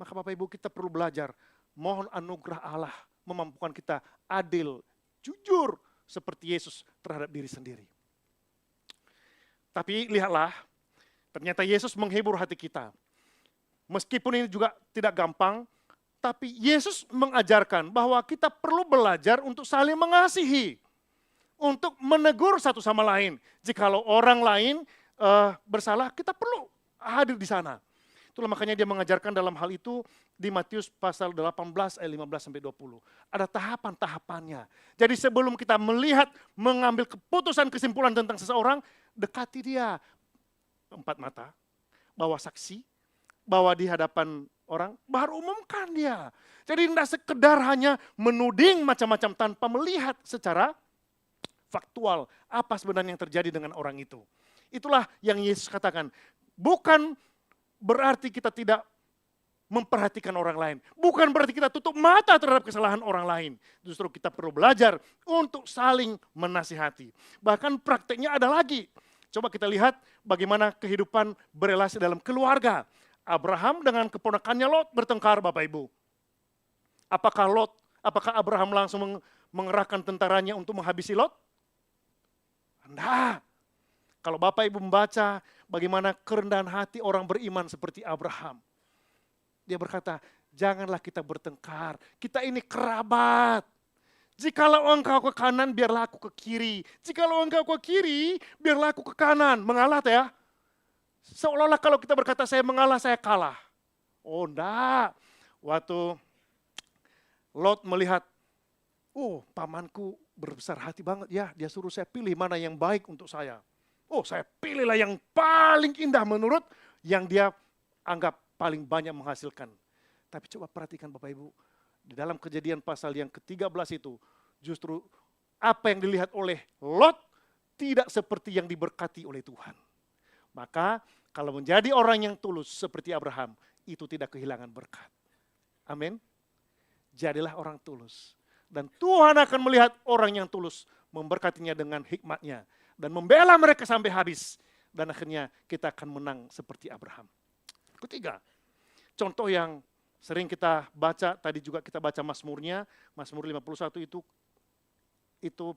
Maka Bapak Ibu kita perlu belajar, mohon anugerah Allah memampukan kita adil, jujur seperti Yesus terhadap diri sendiri. Tapi lihatlah, ternyata Yesus menghibur hati kita. Meskipun ini juga tidak gampang, tapi Yesus mengajarkan bahwa kita perlu belajar untuk saling mengasihi. Untuk menegur satu sama lain. Jikalau orang lain bersalah, kita perlu hadir di sana. Itulah makanya dia mengajarkan dalam hal itu di Matius pasal 18 ayat 15-20. Ada tahapan-tahapannya. Jadi sebelum kita melihat, mengambil keputusan kesimpulan tentang seseorang, dekati dia. 4 mata, bawa saksi, bawa di hadapan orang, baru umumkan dia. Jadi tidak sekedar hanya menuding macam-macam tanpa melihat secara faktual apa sebenarnya yang terjadi dengan orang itu. Itulah yang Yesus katakan. Bukan berarti kita tidak memperhatikan orang lain. Bukan berarti kita tutup mata terhadap kesalahan orang lain. Justru kita perlu belajar untuk saling menasihati. Bahkan prakteknya ada lagi. Coba kita lihat bagaimana kehidupan berelasi dalam keluarga. Abraham dengan keponakannya Lot bertengkar Bapak Ibu. Apakah Abraham langsung mengerahkan tentaranya untuk menghabisi Lot? Tidak. Kalau Bapak Ibu membaca bagaimana kerendahan hati orang beriman seperti Abraham. Dia berkata, janganlah kita bertengkar, kita ini kerabat. Jikalau engkau ke kanan, biarlah aku ke kiri. Jikalau engkau ke kiri, biarlah aku ke kanan. Mengalah ya. Seolah-olah kalau kita berkata saya mengalah, saya kalah. Oh enggak. Waktu Lot melihat, pamanku berbesar hati banget ya. Dia suruh saya pilih mana yang baik untuk saya. Saya pilihlah yang paling indah menurut yang dia anggap paling banyak menghasilkan. Tapi coba perhatikan Bapak Ibu. Di dalam Kejadian pasal yang ke-13 itu, justru apa yang dilihat oleh Lot tidak seperti yang diberkati oleh Tuhan. Maka kalau menjadi orang yang tulus seperti Abraham, itu tidak kehilangan berkat. Amin. Jadilah orang tulus. Dan Tuhan akan melihat orang yang tulus, memberkatinya dengan hikmatnya, dan membela mereka sampai habis. Dan akhirnya kita akan menang seperti Abraham. Ketiga, contoh yang sering kita baca, tadi juga kita baca Mazmurnya, Mazmur 51 itu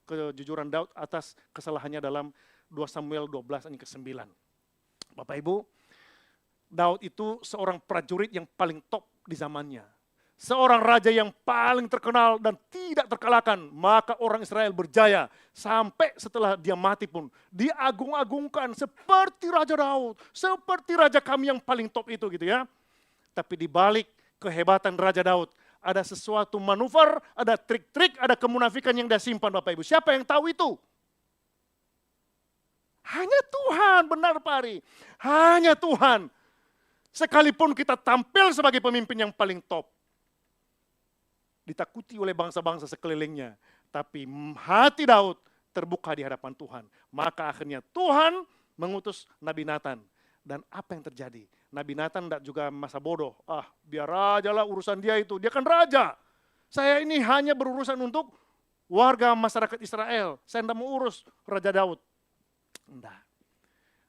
kejujuran Daud atas kesalahannya dalam 2 Samuel 12 ayat ke-9. Bapak Ibu, Daud itu seorang prajurit yang paling top di zamannya. Seorang raja yang paling terkenal dan tidak terkalahkan, maka orang Israel berjaya. Sampai setelah dia mati pun, diagung-agungkan seperti Raja Daud, seperti raja kami yang paling top itu gitu ya. Tapi di balik kehebatan Raja Daud, ada sesuatu manuver, ada trik-trik, ada kemunafikan yang dia simpan Bapak Ibu. Siapa yang tahu itu? Hanya Tuhan, benar Pak Ari. Hanya Tuhan. Sekalipun kita tampil sebagai pemimpin yang paling top, ditakuti oleh bangsa-bangsa sekelilingnya, tapi hati Daud terbuka di hadapan Tuhan. Maka akhirnya Tuhan mengutus Nabi Nathan. Dan apa yang terjadi? Nabi Nathan tidak juga masa bodoh. Biar aja lah urusan dia itu. Dia kan raja. Saya ini hanya berurusan untuk warga masyarakat Israel. Saya tidak mau urus Raja Daud. Enggak.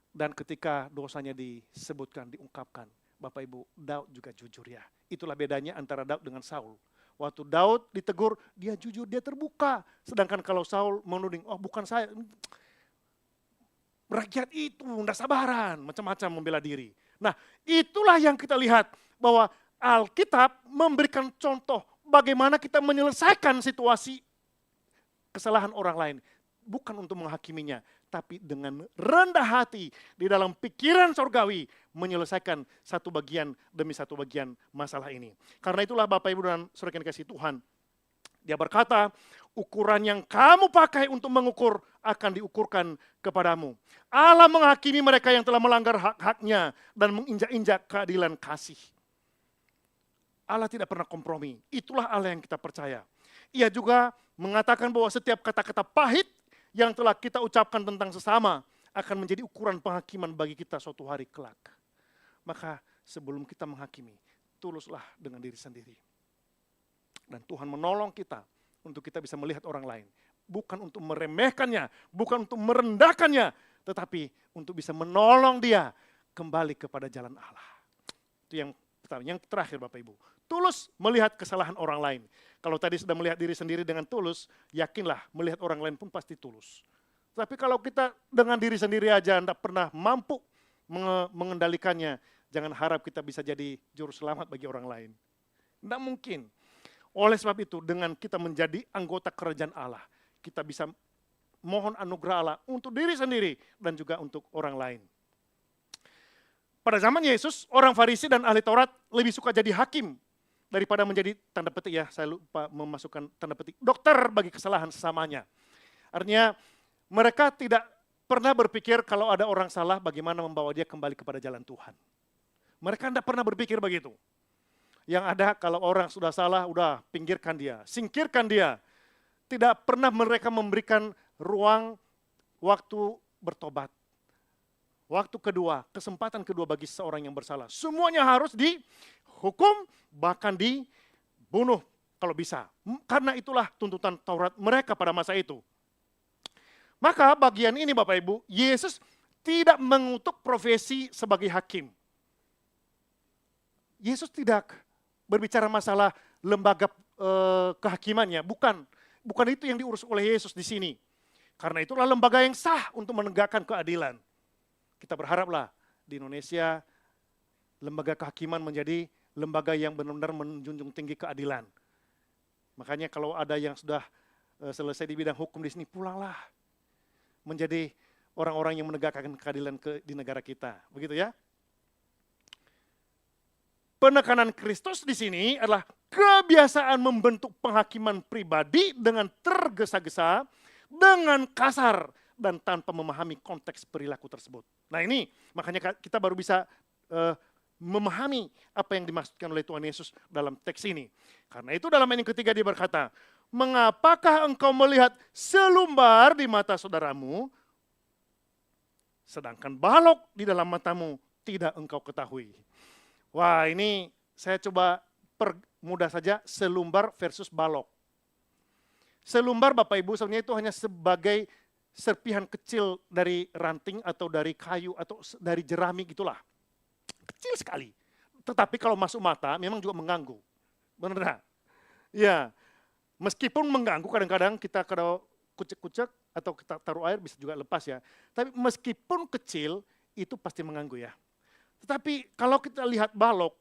Dan ketika dosanya disebutkan, diungkapkan, Bapak Ibu, Daud juga jujur ya. Itulah bedanya antara Daud dengan Saul. Waktu Daud ditegur, dia jujur, dia terbuka. Sedangkan kalau Saul menuding, bukan saya. Rakyat itu tidak sabaran, macam-macam membela diri. Nah, itulah yang kita lihat bahwa Alkitab memberikan contoh bagaimana kita menyelesaikan situasi kesalahan orang lain. Bukan untuk menghakiminya, tapi dengan rendah hati di dalam pikiran surgawi menyelesaikan satu bagian demi satu bagian masalah ini. Karena itulah Bapak Ibu dan Saudara yang dikasihi Tuhan, dia berkata, ukuran yang kamu pakai untuk mengukur akan diukurkan kepadamu. Allah menghakimi mereka yang telah melanggar hak-haknya dan menginjak-injak keadilan kasih. Allah tidak pernah kompromi. Itulah Allah yang kita percaya. Ia juga mengatakan bahwa setiap kata-kata pahit yang telah kita ucapkan tentang sesama akan menjadi ukuran penghakiman bagi kita suatu hari kelak. Maka sebelum kita menghakimi, tuluslah dengan diri sendiri. Dan Tuhan menolong kita untuk kita bisa melihat orang lain. Bukan untuk meremehkannya, bukan untuk merendahkannya, tetapi untuk bisa menolong dia kembali kepada jalan Allah. Itu yang pertama. Yang terakhir Bapak Ibu, tulus melihat kesalahan orang lain. Kalau tadi sudah melihat diri sendiri dengan tulus, yakinlah melihat orang lain pun pasti tulus. Tapi kalau kita dengan diri sendiri aja tidak pernah mampu mengendalikannya, jangan harap kita bisa jadi juru selamat bagi orang lain. Tidak mungkin. Oleh sebab itu, dengan kita menjadi anggota kerajaan Allah, kita bisa mohon anugerah Allah untuk diri sendiri dan juga untuk orang lain. Pada zaman Yesus, orang Farisi dan ahli Taurat lebih suka jadi hakim daripada menjadi, tanda petik ya, saya lupa memasukkan tanda petik, dokter bagi kesalahan sesamanya. Artinya mereka tidak pernah berpikir kalau ada orang salah bagaimana membawa dia kembali kepada jalan Tuhan. Mereka tidak pernah berpikir begitu. Yang ada kalau orang sudah salah, udah pinggirkan dia, singkirkan dia. Tidak pernah mereka memberikan ruang waktu bertobat. Waktu kedua, kesempatan kedua bagi seorang yang bersalah. Semuanya harus dihukum, bahkan dibunuh kalau bisa. Karena itulah tuntutan Taurat mereka pada masa itu. Maka bagian ini Bapak Ibu, Yesus tidak mengutuk profesi sebagai hakim. Yesus tidak berbicara masalah lembaga kehakimannya, bukan itu yang diurus oleh Yesus di sini. Karena itulah lembaga yang sah untuk menegakkan keadilan. Kita berharaplah di Indonesia lembaga kehakiman menjadi lembaga yang benar-benar menjunjung tinggi keadilan. Makanya kalau ada yang sudah selesai di bidang hukum di sini, pulanglah menjadi orang-orang yang menegakkan keadilan di negara kita. Begitu ya. Penekanan Kristus di sini adalah kebiasaan membentuk penghakiman pribadi dengan tergesa-gesa, dengan kasar, dan tanpa memahami konteks perilaku tersebut. Nah ini, makanya kita baru bisa memahami apa yang dimaksudkan oleh Tuhan Yesus dalam teks ini. Karena itu dalam ayat yang ketiga dia berkata, mengapakah engkau melihat selumbar di mata saudaramu, sedangkan balok di dalam matamu tidak engkau ketahui. Wah, ini saya coba permudah saja, selumbar versus balok. Selumbar Bapak Ibu sebenarnya itu hanya sebagai serpihan kecil dari ranting atau dari kayu atau dari jerami gitulah. Kecil sekali. Tetapi kalau masuk mata memang juga mengganggu. Benar? Ya. Meskipun mengganggu kadang-kadang kita kalau kucek-kucek atau kita taruh air bisa juga lepas ya. Tapi meskipun kecil itu pasti mengganggu ya. Tetapi kalau kita lihat balok,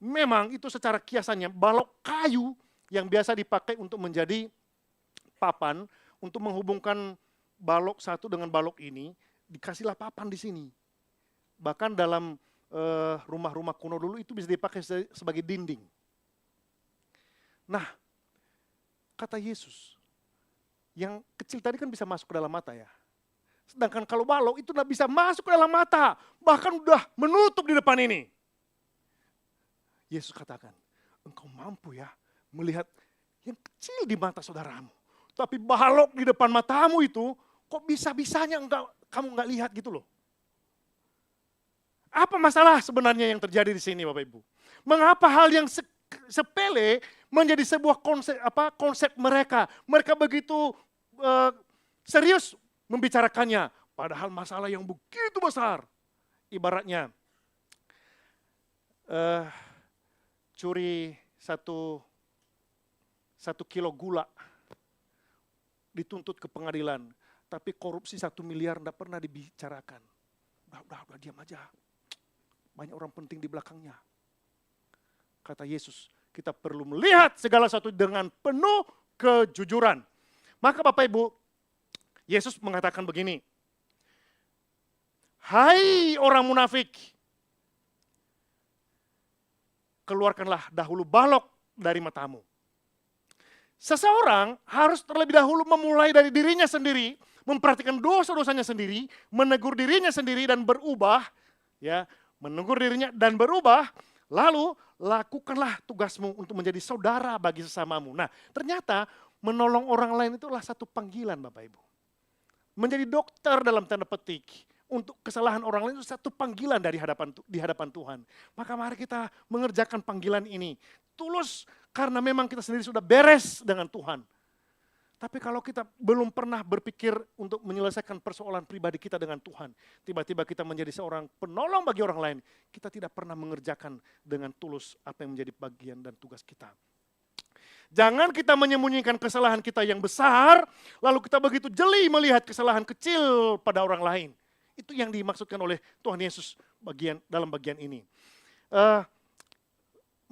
memang itu secara kiasannya balok kayu yang biasa dipakai untuk menjadi papan, untuk menghubungkan balok satu dengan balok ini, dikasihlah papan di sini. Bahkan dalam rumah-rumah kuno dulu itu bisa dipakai sebagai dinding. Nah, kata Yesus, yang kecil tadi kan bisa masuk ke dalam mata ya. Sedangkan kalau balok itu tidak bisa masuk ke dalam mata, bahkan udah menutup di depan ini. Yesus katakan, engkau mampu ya melihat yang kecil di mata saudaramu. Tapi balok di depan matamu itu, kok bisa-bisanya kamu nggak lihat gitu loh. Apa masalah sebenarnya yang terjadi di sini Bapak Ibu? Mengapa hal yang sepele menjadi sebuah konsep mereka. Mereka begitu serius membicarakannya. Padahal masalah yang begitu besar. Ibaratnya curi satu kilo gula dituntut ke pengadilan. Tapi korupsi 1 miliar tidak pernah dibicarakan. Udah diam aja. Banyak orang penting di belakangnya. Kata Yesus, kita perlu melihat segala sesuatu dengan penuh kejujuran. Maka Bapak Ibu, Yesus mengatakan begini, hai orang munafik, keluarkanlah dahulu balok dari matamu. Seseorang harus terlebih dahulu memulai dari dirinya sendiri, memperhatikan dosa-dosanya sendiri, menegur dirinya sendiri dan berubah, ya, menegur dirinya dan berubah. Lalu lakukanlah tugasmu untuk menjadi saudara bagi sesamamu. Nah, ternyata menolong orang lain itu adalah satu panggilan Bapak Ibu. Menjadi dokter dalam tanda petik untuk kesalahan orang lain itu satu panggilan di hadapan Tuhan. Maka mari kita mengerjakan panggilan ini. Tulus karena memang kita sendiri sudah beres dengan Tuhan. Tapi kalau kita belum pernah berpikir untuk menyelesaikan persoalan pribadi kita dengan Tuhan, tiba-tiba kita menjadi seorang penolong bagi orang lain, kita tidak pernah mengerjakan dengan tulus apa yang menjadi bagian dan tugas kita. Jangan kita menyembunyikan kesalahan kita yang besar, lalu kita begitu jeli melihat kesalahan kecil pada orang lain. Itu yang dimaksudkan oleh Tuhan Yesus dalam bagian ini.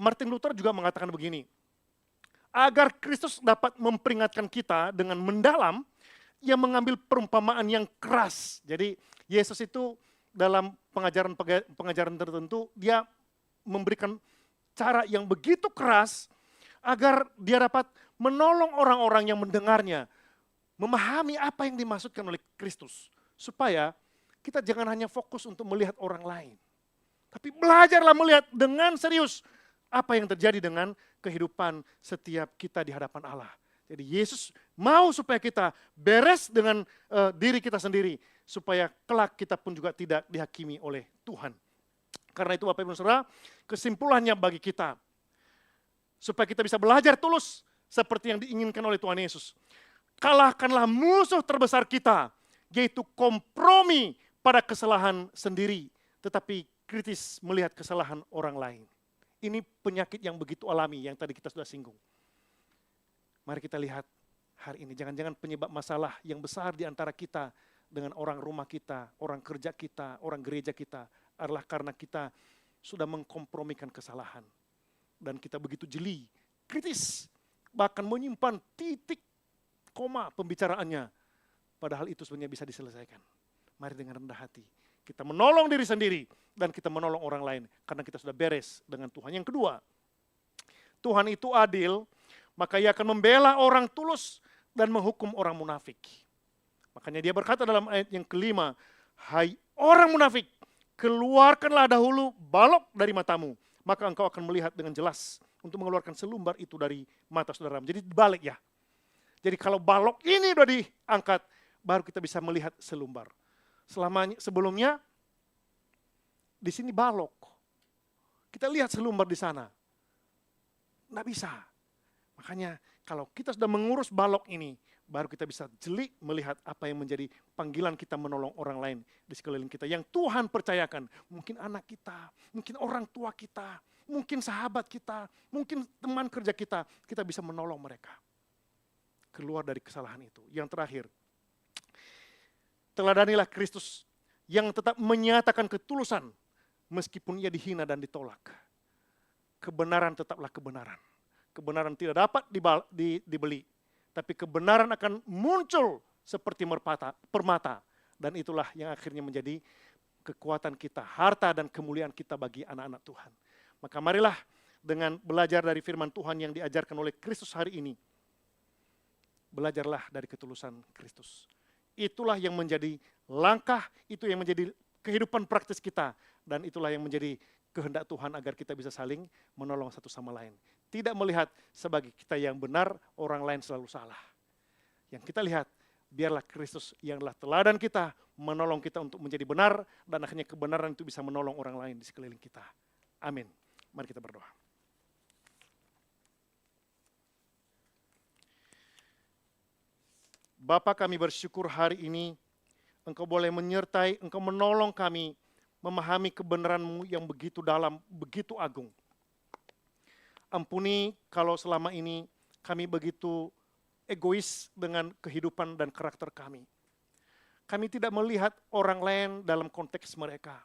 Martin Luther juga mengatakan begini, agar Kristus dapat memperingatkan kita dengan mendalam, ia mengambil perumpamaan yang keras. Jadi Yesus itu dalam pengajaran tertentu, dia memberikan cara yang begitu keras, agar dia dapat menolong orang-orang yang mendengarnya, memahami apa yang dimaksudkan oleh Kristus. Supaya kita jangan hanya fokus untuk melihat orang lain, tapi belajarlah melihat dengan serius apa yang terjadi dengan kehidupan setiap kita di hadapan Allah. Jadi Yesus mau supaya kita beres dengan diri kita sendiri, supaya kelak kita pun juga tidak dihakimi oleh Tuhan. Karena itu Bapak Ibu Saudara, kesimpulannya bagi kita, supaya kita bisa belajar tulus seperti yang diinginkan oleh Tuhan Yesus. Kalahkanlah musuh terbesar kita, yaitu kompromi pada kesalahan sendiri, tetapi kritis melihat kesalahan orang lain. Ini penyakit yang begitu alami yang tadi kita sudah singgung. Mari kita lihat hari ini, jangan-jangan penyebab masalah yang besar di antara kita dengan orang rumah kita, orang kerja kita, orang gereja kita adalah karena kita sudah mengkompromikan kesalahan. Dan kita begitu jeli, kritis, bahkan menyimpan titik, koma pembicaraannya. Padahal itu sebenarnya bisa diselesaikan. Mari dengan rendah hati, kita menolong diri sendiri dan kita menolong orang lain karena kita sudah beres dengan Tuhan. Yang kedua, Tuhan itu adil, maka Ia akan membela orang tulus dan menghukum orang munafik. Makanya Dia berkata dalam ayat yang kelima, hai orang munafik, keluarkanlah dahulu balok dari matamu, maka engkau akan melihat dengan jelas untuk mengeluarkan selumbar itu dari mata saudara. Jadi dibalik ya. Jadi kalau balok ini udah diangkat, baru kita bisa melihat selumbar. Sebelumnya di sini balok. Kita lihat selumbar di sana. Nggak bisa. Makanya kalau kita sudah mengurus balok ini, baru kita bisa jeli melihat apa yang menjadi panggilan kita menolong orang lain di sekeliling kita. Yang Tuhan percayakan, mungkin anak kita, mungkin orang tua kita, mungkin sahabat kita, mungkin teman kerja kita bisa menolong mereka. Keluar dari kesalahan itu. Yang terakhir, teladanilah Kristus yang tetap menyatakan ketulusan meskipun ia dihina dan ditolak. Kebenaran tetaplah kebenaran. Kebenaran tidak dapat dibeli, tapi kebenaran akan muncul seperti permata. Dan itulah yang akhirnya menjadi kekuatan kita, harta dan kemuliaan kita bagi anak-anak Tuhan. Maka marilah dengan belajar dari firman Tuhan yang diajarkan oleh Kristus hari ini, belajarlah dari ketulusan Kristus. Itulah yang menjadi langkah, itu yang menjadi kehidupan praktis kita, dan itulah yang menjadi kehendak Tuhan agar kita bisa saling menolong satu sama lain. Tidak melihat sebagai kita yang benar, orang lain selalu salah. Yang kita lihat, biarlah Kristus yang adalah teladan kita, menolong kita untuk menjadi benar, dan akhirnya kebenaran itu bisa menolong orang lain di sekeliling kita. Amin. Mari kita berdoa. Bapa, kami bersyukur hari ini Engkau boleh menyertai, Engkau menolong kami memahami kebenaran-Mu yang begitu dalam, begitu agung. Ampuni kalau selama ini kami begitu egois dengan kehidupan dan karakter kami. Kami tidak melihat orang lain dalam konteks mereka.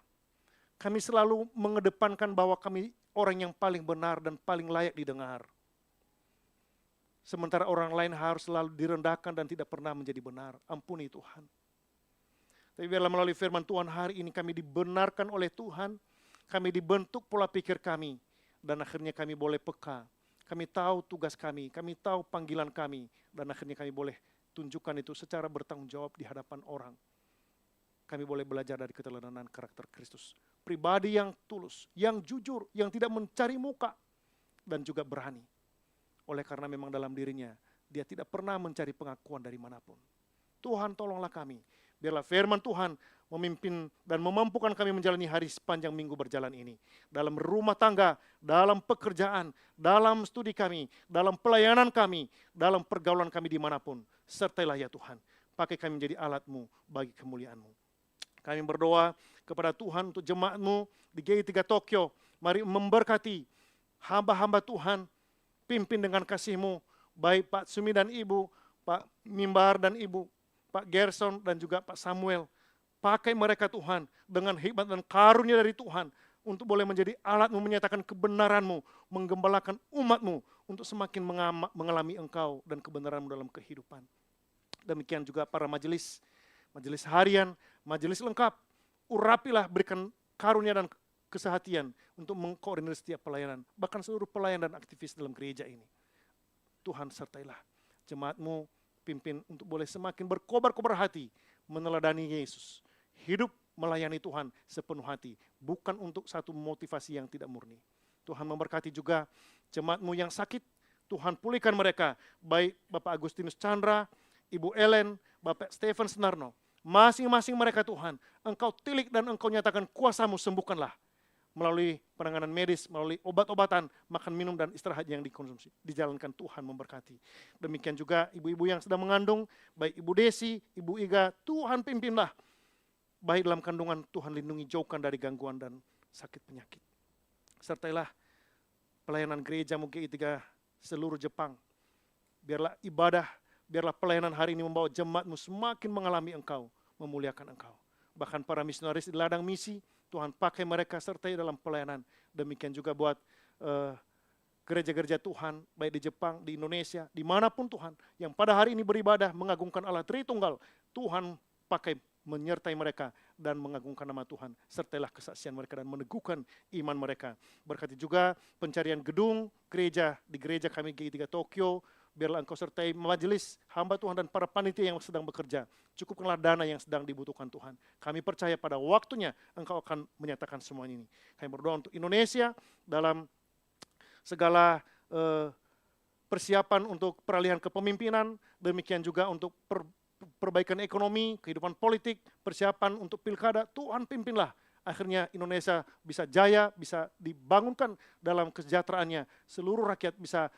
Kami selalu mengedepankan bahwa kami orang yang paling benar dan paling layak didengar. Sementara orang lain harus selalu direndahkan dan tidak pernah menjadi benar. Ampuni Tuhan. Tapi biarlah melalui firman Tuhan hari ini kami dibenarkan oleh Tuhan. Kami dibentuk pola pikir kami. Dan akhirnya kami boleh peka. Kami tahu tugas kami tahu panggilan kami. Dan akhirnya kami boleh tunjukkan itu secara bertanggung jawab di hadapan orang. Kami boleh belajar dari keteladanan karakter Kristus. Pribadi yang tulus, yang jujur, yang tidak mencari muka. Dan juga berani. Oleh karena memang dalam dirinya, dia tidak pernah mencari pengakuan dari manapun. Tuhan tolonglah kami. Biarlah firman Tuhan memimpin dan memampukan kami menjalani hari sepanjang minggu berjalan ini. Dalam rumah tangga, dalam pekerjaan, dalam studi kami, dalam pelayanan kami, dalam pergaulan kami dimanapun. Sertailah ya Tuhan, pakai kami menjadi alat-Mu bagi kemuliaan-Mu. Kami berdoa kepada Tuhan untuk jemaat-Mu di GI3 Tokyo. Mari memberkati hamba-hamba Tuhan, pimpin dengan kasih-Mu, baik Pak Sumi dan Ibu, Pak Mimbar dan Ibu, Pak Gerson dan juga Pak Samuel. Pakai mereka Tuhan dengan hikmat dan karunia dari Tuhan untuk boleh menjadi alat-Mu menyatakan kebenaran-Mu, menggembalakan umat-Mu untuk semakin mengalami Engkau dan kebenaran-Mu dalam kehidupan. Demikian juga para majelis harian, majelis lengkap, urapilah, berikan karunia dan kesehatian untuk mengkoordinir setiap pelayanan, bahkan seluruh pelayan dan aktivis dalam gereja ini. Tuhan sertailah jemaat-Mu, pimpin untuk boleh semakin berkobar-kobar hati, meneladani Yesus, hidup melayani Tuhan sepenuh hati, bukan untuk satu motivasi yang tidak murni. Tuhan memberkati juga jemaat-Mu yang sakit, Tuhan pulihkan mereka, baik Bapak Agustinus Chandra, Ibu Ellen, Bapak Stephen Senarno, masing-masing mereka Tuhan, Engkau tilik dan Engkau nyatakan kuasa-Mu, sembuhkanlah. Melalui penanganan medis, melalui obat-obatan, makan, minum, dan istirahat yang dikonsumsi. Dijalankan Tuhan memberkati. Demikian juga ibu-ibu yang sedang mengandung, baik Ibu Desi, Ibu Iga, Tuhan pimpinlah. Baik dalam kandungan, Tuhan lindungi, jauhkan dari gangguan dan sakit penyakit. Sertailah pelayanan gereja GI3 seluruh Jepang. Biarlah ibadah, biarlah pelayanan hari ini membawa jemaat-Mu semakin mengalami Engkau, memuliakan Engkau. Bahkan para misionaris di ladang misi, Tuhan pakai mereka sertai dalam pelayanan. Demikian juga buat gereja-gereja Tuhan, baik di Jepang, di Indonesia, dimanapun Tuhan, yang pada hari ini beribadah mengagungkan Allah Tritunggal, Tuhan pakai menyertai mereka dan mengagungkan nama Tuhan. Sertailah kesaksian mereka dan meneguhkan iman mereka. Berkati juga pencarian gedung gereja di gereja kami GI3 Tokyo, Biarlah Engkau sertai majelis hamba Tuhan dan para panitia yang sedang bekerja. Cukupkanlah dana yang sedang dibutuhkan Tuhan. Kami percaya pada waktunya Engkau akan menyatakan semua ini. Kami berdoa untuk Indonesia dalam segala persiapan untuk peralihan kepemimpinan, demikian juga untuk perbaikan ekonomi, kehidupan politik, persiapan untuk pilkada. Tuhan pimpinlah. Akhirnya Indonesia bisa jaya, bisa dibangunkan dalam kesejahteraannya. Seluruh rakyat bisa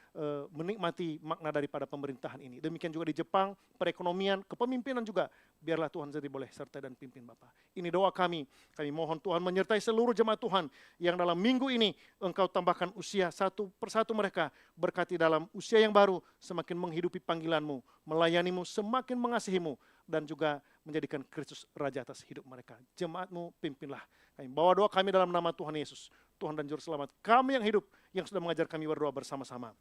menikmati makna daripada pemerintahan ini. Demikian juga di Jepang, perekonomian, kepemimpinan juga. Biarlah Tuhan jadi boleh sertai dan pimpin Bapak. Ini doa kami. Kami mohon Tuhan menyertai seluruh jemaat Tuhan yang dalam minggu ini Engkau tambahkan usia satu persatu mereka. Berkati dalam usia yang baru, semakin menghidupi panggilan-Mu, melayani-Mu, semakin mengasihi-Mu, dan juga menjadikan Kristus Raja atas hidup mereka. Jemaat-Mu pimpinlah. Kami bawa doa kami dalam nama Tuhan Yesus, Tuhan dan Juru Selamat kami yang hidup, yang sudah mengajar kami berdoa bersama-sama.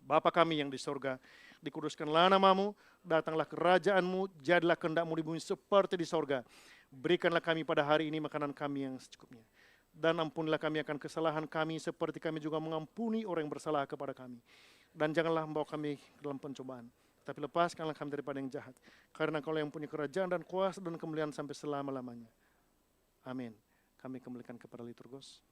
Bapa kami yang di sorga, dikuduskanlah nama-Mu, datanglah kerajaan-Mu, jadilah kehendak-Mu di bumi seperti di sorga. Berikanlah kami pada hari ini makanan kami yang secukupnya. Dan ampunilah kami akan kesalahan kami, seperti kami juga mengampuni orang yang bersalah kepada kami. Dan janganlah membawa kami ke dalam pencobaan, tapi lepaskanlah kami daripada yang jahat. Karena Engkau yang punya kerajaan dan kuasa dan kemuliaan sampai selama-lamanya. Amin. Kami kembalikan kepada liturgos.